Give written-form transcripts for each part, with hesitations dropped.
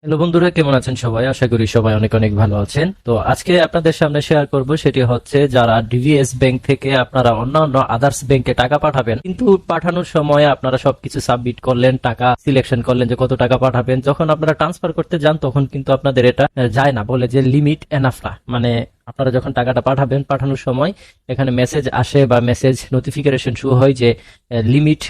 Hello বন্ধুরা, কেমন আছেন সবাই? আশা করি সবাই অনেক অনেক ভালো আছেন। তো আজকে আপনাদের সামনে শেয়ার করব, সেটি হচ্ছে যারা ডিভিএস ব্যাংক থেকে আপনারা অন্যান্য আদার্স ব্যাংকে টাকা পাঠাবেন, কিন্তু পাঠানোর সময় আপনারা সবকিছু সাবমিট করলেন, টাকা সিলেকশন করলেন যে কত টাকা পাঠাবেন, যখন আপনারা ট্রান্সফার করতে যান তখন কিন্তু আপনাদের এটা যায় না, বলে যে লিমিট এনাফ না। মানে আপনারা যখন টাকাটা পাঠাবেন, পাঠানোর সময় এখানে মেসেজ আসে বা মেসেজ নোটিফিকেশন শো হয় যে লিমিট,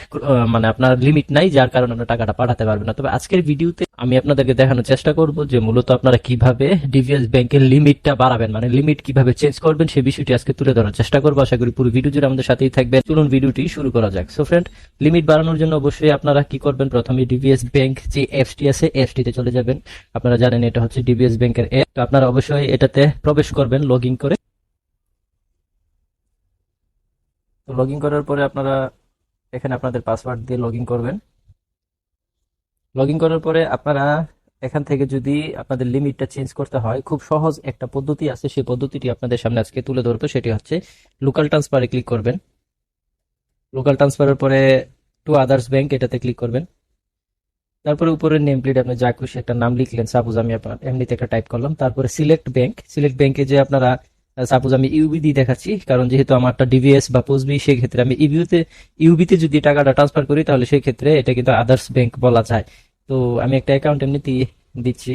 মানে আপনার লিমিট নাই, যার কারণে আপনারা টাকাটা পাঠাতে পারবেন না। তবে আজকের ভিডিওতে আমি আপনাদেরকে দেখানোর চেষ্টা করব যে মূলত আপনারা কিভাবে ডিভিএস ব্যাংকের লিমিটটা বাড়াবেন, মানে লিমিট কিভাবে চেঞ্জ করবেন, সেই বিষয়টি আজকে তুলে ধরার চেষ্টা করবো। আশা করি পুরো ভিডিও জুড়ে আমাদের সাথেই থাকবেন। চলুন ভিডিওটি শুরু করা যাক। সো ফ্রেন্ড, লিমিট বাড়ানোর জন্য অবশ্যই আপনারা কি করবেন, প্রথমে ডিভিএস ব্যাংক যে অ্যাপসটি আছে, অ্যাপসটিতে চলে যাবেন। আপনারা জানেন এটা হচ্ছে ডিভিএস ব্যাংকের অ্যাপ। তো আপনারা অবশ্যই এটাতে প্রবেশ করবেন লগ ইন করে। তো লগ ইন করার পরে আপনারা এখানে আপনাদের পাসওয়ার্ড দিয়ে লগ ইন করবেন। লগ ইন করার পরে আপনারা এখান থেকে যদি আপনাদের লিমিটটা চেঞ্জ করতে হয়, খুব সহজ একটা পদ্ধতি আছে, সেই পদ্ধতিটি আপনাদের সামনে আজকে তুলে ধরবো। সেটি হচ্ছে লোকাল ট্রান্সফারে ক্লিক করবেন। লোকাল ট্রান্সফারের পরে টু আদার্স ব্যাংক এটাতে ক্লিক করবেন। তারপরে উপরের নেম প্লেট আপনি যা খুশি একটা নাম লিখলেন, সাপোজ আমি আপনার এমনিতে একটা টাইপ করলাম। তারপরে সিলেক্ট ব্যাংক, সিলেক্ট ব্যাংকে যে আপনারা সাপোজ আমি ইউবি দিয়ে দেখাচ্ছি, কারণ যেহেতু আমারটা ডিভিএস বা পোস্টবি, সেই ক্ষেত্রে আমি ইউবিতে যদি টাকাটা ট্রান্সফার করি তাহলে সেই ক্ষেত্রে এটা কিন্তু আদার্স ব্যাংক বলা যায়। তো আমি একটা অ্যাকাউন্ট এমনিতে দিচ্ছি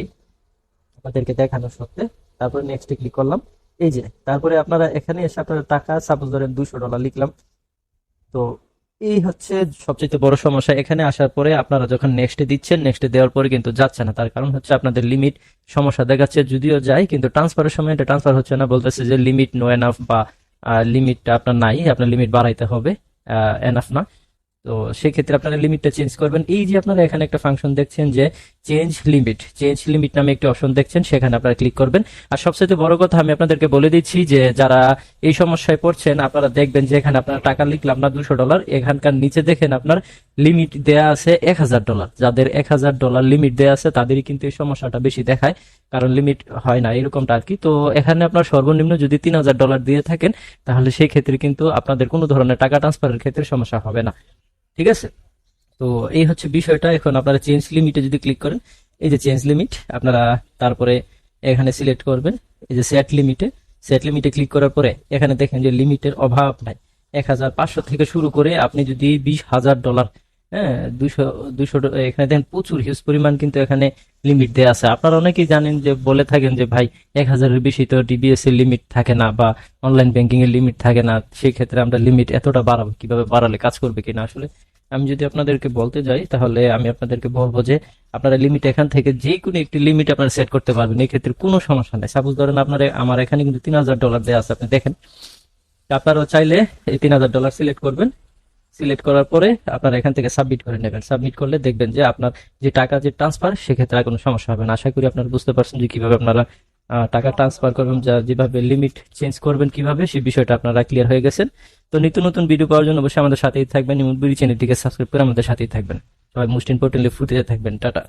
আপনাদেরকে দেখানোর সত্ত্বে। তারপরে নেক্সটে ক্লিক করলাম। এই যে তারপরে আপনারা এখানে এসে আপনারা টাকা সাপোজ ধরেন $200 লিখলাম। তো এই হচ্ছে সবচেয়ে বড় সমস্যা। এখানে আসার পরে আপনারা যখন নেক্সটে দিচ্ছেন, নেক্সটে দেওয়ার পরে কিন্তু যাচ্ছে না। তার কারণ হচ্ছে আপনাদের লিমিট সমস্যা দেখাচ্ছে, যদিও যায় কিন্তু ট্রান্সফারের সময় এটা ট্রান্সফার হচ্ছে না, বলতেছে যে লিমিট নো এনাফ, বা লিমিটটা আপনার নাই, আপনার লিমিট বাড়াইতে হবে, এনাফ না। তো সেক্ষেত্রে আপনারা লিমিটটা চেঞ্জ করবেন। এই যে আপনারা এখানে একটা ফাংশন দেখছেন যে চেঞ্জ লিমিট নামে একটি অপশন দেখছেন, সেখানে আপনারা ক্লিক করবেন। আর সবচেয়ে বড় কথা আমি আপনাদেরকে বলে দিচ্ছি যে যারা এই সমস্যায় পড়ছেন, আপনারা দেখবেন যে এখানে আপনার টাকা লিখলাম না $200, এখানকার নিচে দেখেন আপনার লিমিট দেয়া আছে $1000। যাদের $1000 লিমিট দেয়া আছে তাদেরই কিন্তু এই সমস্যাটা বেশি দেখায়, কারণ লিমিট হয় না এরকমটা আর কি। তো এখানে আপনার সর্বনিম্ন যদি $3000 দিয়ে থাকেন, তাহলে সেই ক্ষেত্রে কিন্তু আপনাদের কোনো ধরনের টাকা ট্রান্সফারের ক্ষেত্রে সমস্যা হবে না। ঠিক আছে? তো এই হচ্ছে বিষয়টা। এখন আপনারা চেঞ্জ লিমিটে যদি ক্লিক করেন, এই যে চেঞ্জ লিমিট, আপনারা তারপরে এখানে সিলেক্ট করবেন এই যে সেট লিমিটে ক্লিক করার পরে এখানে দেখেন যে লিমিটের অভাব নাই। 1500 থেকে শুরু করে আপনি যদি $20,000, হ্যাঁ, 200 এখানে দেখেন প্রচুর হিউজ পরিমাণ কিন্তু এখানে লিমিট দেওয়া আছে। আপনারা অনেকেই জানেন যে বলে থাকেন যে ভাই 1000-এর বেশি তো ডিবিএস এর লিমিট থাকে না, বা অনলাইন ব্যাংকিং এর লিমিট থাকে না, সেই ক্ষেত্রে আমরা লিমিট এতটা বাড়াবো কিভাবে, বাড়ালে কাজ করবে কিনা। আসলে আমি যদি আপনাদেরকে বলতে যাই, তাহলে আমি আপনাদেরকে বলবো যে আপনারা লিমিট এখান থেকে যে কোনো একটি লিমিট আপনারা সেট করতে পারবেন, এই ক্ষেত্রে কোনো সমস্যা নেই। সাপোজ ধরেন আমার এখানে কিন্তু $3000 দেওয়া আছে, আপনি দেখেন। আপনারাও চাইলে এই $3000 সিলেক্ট করবেন। সিলেক্ট করার পরে আপনারা এখান থেকে সাবমিট করে নেবেন। সাবমিট করলে দেখবেন যে আপনার যে টাকা যে ট্রান্সফার, সেক্ষেত্রে আর কোনো সমস্যা হবে না। আশা করি আপনারা বুঝতে পারছেন যে কিভাবে আপনারা টাকা ট্রান্সফার করবেন, যেভাবে লিমিট চেঞ্জ করবেন কিভাবে, সেই বিষয়টা আপনারা ক্লিয়ার হয়ে গেছেন। তো নিত্য নতুন ভিডিও পাওয়ার জন্য অবশ্যই আমাদের সাথেই থাকবেন এবং চ্যানেলটিকে সাবস্ক্রাইব করে আমাদের সাথেই থাকবেন। সবাই মোস্ট ইম্পর্টেন্টলি ফুটিতে থাকবেন। টাটা।